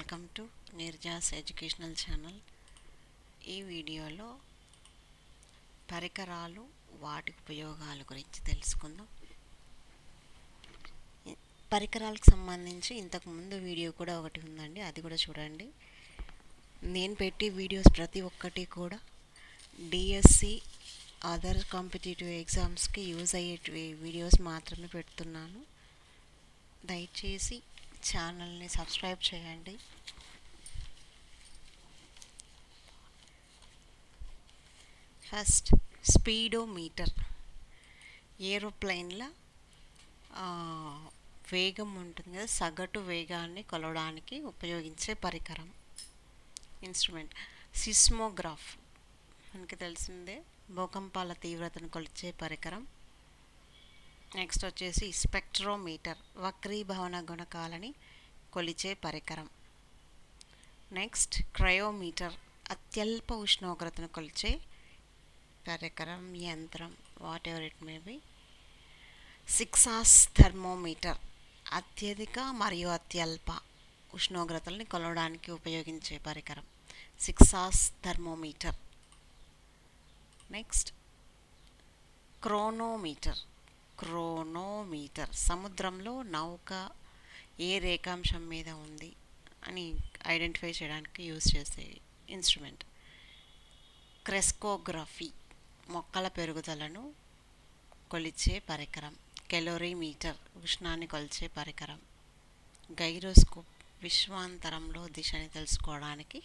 Welcome to నిర్జాస్ educational channel. ఈ వీడియోలో పరికరాలు వాటి ఉపయోగాల గురించి తెలుసుకుందాం. పరికరాలకు సంబంధించి ఇంతకుముందు వీడియో కూడా ఒకటి ఉందండి, అది కూడా చూడండి. నేను పెట్టి వీడియోస్ ప్రతి ఒక్కటి కూడా డిఎస్సి అదర్ కాంపిటేటివ్ ఎగ్జామ్స్కి యూజ్ అయ్యే వీడియోస్ మాత్రమే పెడుతున్నాను. దయచేసి ఛానల్ని సబ్స్క్రైబ్ చేయండి. First, speedometer. ఏరోప్లేన్ల వేగం ఉంటుంది కదా, సగటు వేగాన్ని కొలవడానికి ఉపయోగించే పరికరం, ఇన్స్ట్రుమెంట్. సిస్మోగ్రాఫ్ మనకి తెలిసిందే, భూకంపాల తీవ్రతను కొలిచే పరికరం. నెక్స్ట్ వచ్చేసి స్పెక్ట్రోమీటర్, వక్రీభవన గుణకాలని కొలిచే పరికరం. నెక్స్ట్ క్రయోమీటర్, అత్యల్ప ఉష్ణోగ్రతను కొలిచే పరికరం, యంత్రం, what ever it may be. 6 thermometer, అత్యధిక మరియు అత్యల్ప ఉష్ణోగ్రతల్ని కొలవడానికి ఉపయోగించే పరికరం, 6 థర్మోమీటర్. Next chronometer. సముద్రంలో నౌక ఏ రేఖాంశం మీద ఉంది అని ఐడెంటిఫై చేయడానికి యూజ్ చేసే ఇన్స్ట్రుమెంట్. క్రెస్కోగ్రఫీ, మొక్కల పెరుగుదలను కొలిచే పరికరం. కెలోరీమీటర్, ఉష్ణాన్ని కొలిచే పరికరం. గైరోస్కోప్, విశ్వాంతరంలో దిశని తెలుసుకోవడానికి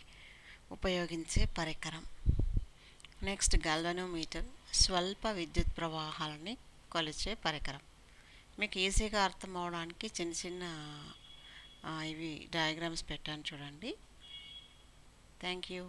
ఉపయోగించే పరికరం. నెక్స్ట్ గాల్వనోమీటర్, స్వల్ప విద్యుత్ ప్రవాహాలని కొలిచే పరికరం. మీకు ఈజీగా అర్థం అవడానికి చిన్న చిన్న ఇవి డయాగ్రామ్స్ పెట్టాను చూడండి. Thank you.